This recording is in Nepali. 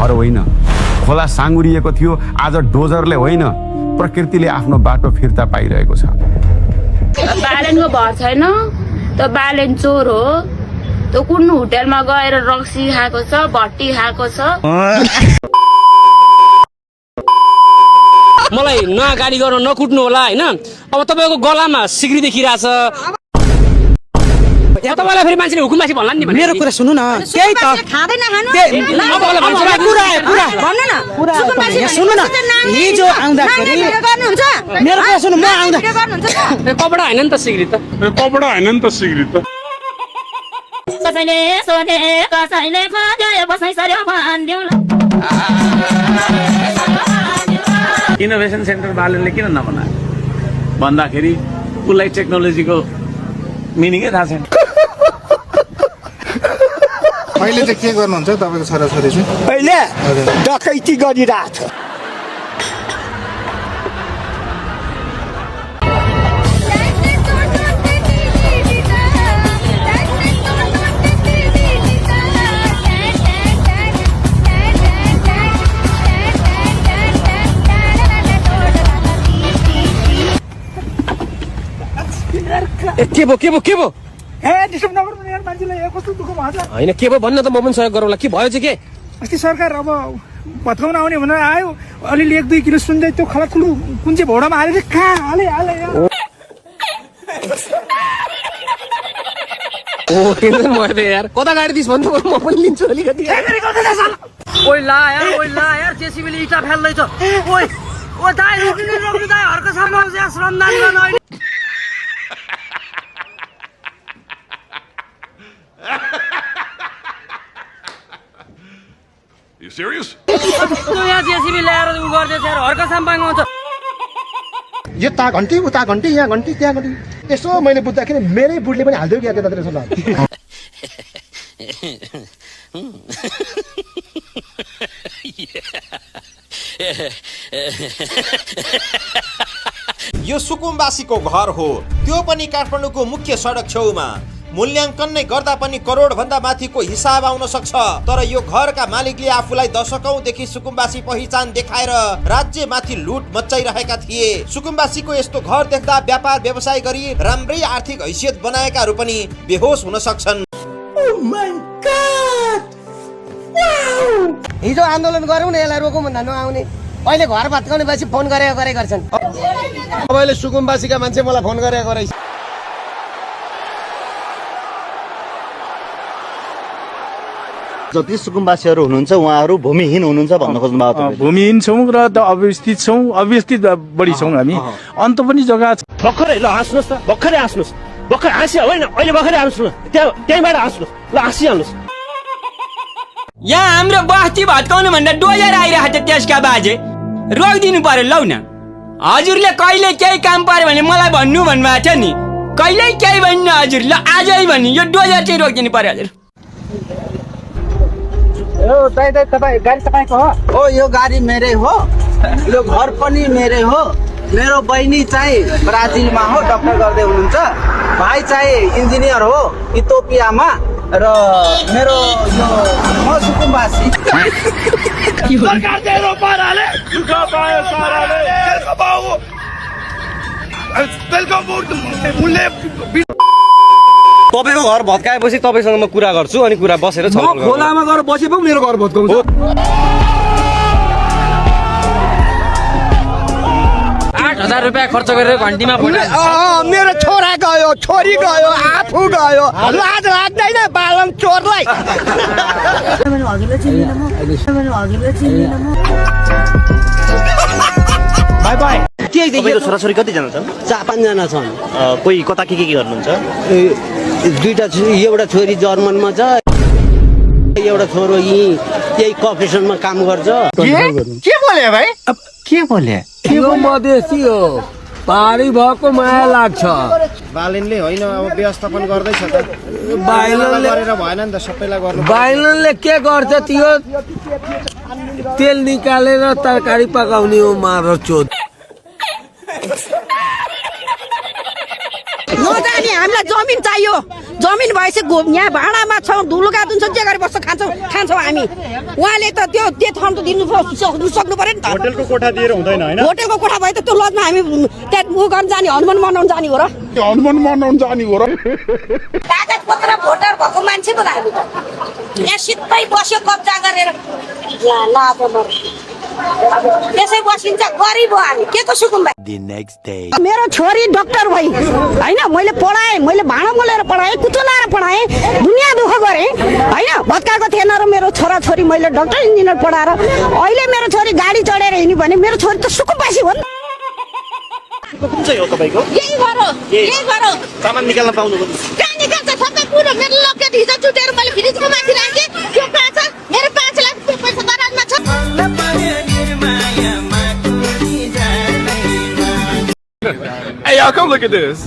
भर होइन, खोला साँगुरिएको थियो, आज डोजरले होइन, प्रकृतिले आफ्नो बाटो फिर्ता पाइरहेको छ। बालेनको भर छैन, त्यो बालेन चोर हो, त्यो कुन होटेलमा गएर रक्सी खाएको छ, भट्टी खाएको छ। मलाई नयाँ गाडी गर्न नकुट्नु होला होइन। अब तपाईँको गलामा सिक्री देखिरहेछ, तपाईँलाई फेरि मान्छेले हुकुमबासी भन्ला नि। मेरो कुरा सुन्नु न, केही त सुन्नु न, हिजो आउँदाखेरि मेरो कुरा सुन्नु, म आउँदा कपडा होइन नि त सिक्री त, कपडा होइन नि त सिक्री त। कसैले सोधे कसैले खोजे बसाइ सर्यो भन्दिउला। इनोभेसन सेन्टर बालेनले किन नबनायो भन्दाखेरि उसलाई टेक्नोलोजीको मिनिङै थाहा छैन। अहिले चाहिँ के गर्नुहुन्छ तपाईँको छोराछोरी चाहिँ? अहिले डकैती गरिरहेछ। के भयो डिस्टर्ब नगर्नु यार, मान्छेलाई यहाँ कस्तो दुःख भएको छ। होइन के भयो भन्न त, म पनि सहयोग गरौँला। के भयो चाहिँ के? अस्ति सरकार अब भत्काउन आउने भनेर आयो, अलिअलि 1-2 किलो सुन्दै त्यो खला ठुलो कुन चाहिँ भौडामा हालेर कहाँ हाले ओ टेन्सन भयो त यार, कता गाडी दिस भन्नु म पनि लिन्छु अलिकति। ओइ ला यार जेसीबीले इटा फाल्दैछ। ओइ ओ दाइ रोक्नु दाइ, हर्क सम्म श्रमदान गर्न अहिले। You serious? यहाँ जेसीबी ल्याएर उ गर्दैछ यार, हर्क सम्पाङ आउँछ। यो ता घन्टी उता घन्टी यहाँ घन्टी त्यहाँ घन्टी, यसो मैले बुझ्दाखेरि मेरै बुढले पनि हालिदियो क्या त्यतातिर सल्लाह। यो सुकुम्बासीको घर हो, त्यो पनि काठमाडौँको मुख्य सडक छेउमा। मूल्याङ्कन नै गर्दा पनि करोड भन्दा माथिको हिसाब आउन सक्छ। तर यो घरका मालिकले आफूलाई दशकौंदेखि सुकुम्बासी पहिचान देखाएर राज्यमाथि लुट मचाइरहेका थिए। सुकुम्बासीको यस्तो घर देख्दा व्यापार व्यवसाय गरी राम्रै आर्थिक हैसियत बनाएकाहरू पनि बेहोस हुन सक्छन्। हिजो आन्दोलन गरौँ न, यसलाई रोकौँ भन्दा नआउने, अहिले घर भत्काउने पछि फोन गरेका गर्छन्। अब अहिले सुकुम्बासीका मान्छे मलाई फोन गरेका रहेछ। जति सुकुम्बासीहरू हुनुहुन्छ उहाँहरू भूमिहीन हुनुहुन्छ भन्न खोज्नु भएको छ। भूमिहीन छौँ र अव्यवस्थित छौँ, अव्यवस्थित बढी छौँ हामी। अन्त पनि जग्गा छ। भर्खरै ल हाँस्नुहोस् त, भर्खरै हाँस्नुहोस्, भर्खर हाँस्यो होइन, अहिले भर्खरै हाँस्नु, त्यहीँबाट हाँस्नुहोस् ल, हाँसिहाल्नुहोस्। यहाँ हाम्रो बस्ती भत्काउनु भन्दा डोजर आइरहेको छ, त्यसका बाजे रोकिदिनु पर्यो लौ न। हजुरले कहिले केही काम पर्यो भने मलाई भन्नु भन्नुभएको थियो नि, कहिल्यै केही भन्नु हजुर, ल आजै भन्नु, यो डोजर चाहिँ रोकिदिनु पर्यो हजुर। तपाईँ गाडी तपाईँको हो? हो, यो गाडी मेरै हो, यो घर पनि मेरै हो। मेरो बहिनी चाहिँ ब्राजिलमा हो, डक्टर गर्दै हुनुहुन्छ। भाइ चाहिँ इन्जिनियर हो इथियोपियामा, र मेरो यो म सुकुम्बासी। तपाईँको घर भत्काएपछि तपाईँसँग म कुरा गर्छु, अनि कुरा बसेर खोलामा गएर बसे पो मेरो घर भत्काउँछ। 8,000 रुपियाँ खर्च गरेर घन्टीमा मेरो छोरा गयो, छोरी गयो, आफू गयो, लाज लाग्दैन बालन चोरलाई। By by. तपाईँको छोराछोरी कतिजना छन्? 4-5 जना छन्। कोही कता के गर्नुहुन्छ? दुईटा, एउटा छोरी जर्मनमा छ, एउटा छोरो यही कफेसनमा काम गर्छ। के बोले भाइ? के बोले? यो मधेसी हो, पारी भएको माया लाग्छ। बालेनले होइन अब व्यवस्थापन गर्दैछ त, बाइलनले गरेर भएन नि त, सबैलाई गर्नु। बाइलनले के गर्छ, त्यो तेल निकालेर तरकारी पकाउने हो, मार चोद। नि हामीलाई जमिन चाहियो जमिन भएपछि यहाँ भाँडामा छौँ लुगा दुन्छौँ जे गरी बस्छ खान्छौँ हामी उहाँले त त्यो ठाउँ त दिनु सक्नु पर्यो नि त होटलको कोठा दिएर हुँदैन होइन होटलको कोठा भए त त्यो लजमा हामी त्यहाँ उ गर्न जाने हनुमान मनाउनु जाने हो र हनुमान मनाउन जाने हो र कागज पत्र भोटर भएको मान्छे पो त हामी त यहाँ सिधै बस्यो कब्जा गरेर त्यसै बसिन्छ गरिब हो हामी के को सुकुम भाइ मेरो छोरी डक्टर भई होइन मैले पढाएँ मैले भाँडा मोलेर पढाएँ कुचो लाएर पढाएँ दुनियाँ दुःख गरेँ होइन भत्काएको थिएन र मेरो छोराछोरी मैले डक्टर इन्जिनियर पढाएर अहिले मेरो छोरी गाडी चढेर हिँड्यो भने मेरो छोरी त सुकुम्बासी हो नि कुन चाहिँ हो तपाईँको यही गरौ सामान निकाल्न पाउनु कहाँ निकाल्छ सबै कुरो मेरो लकेट हिजो चुटेर मैले फ्रिजको माथि राखेँ त्यो कहाँ छ मेरो 5 लाख पैसा दराजमा छ Hey, y'all, come look at this.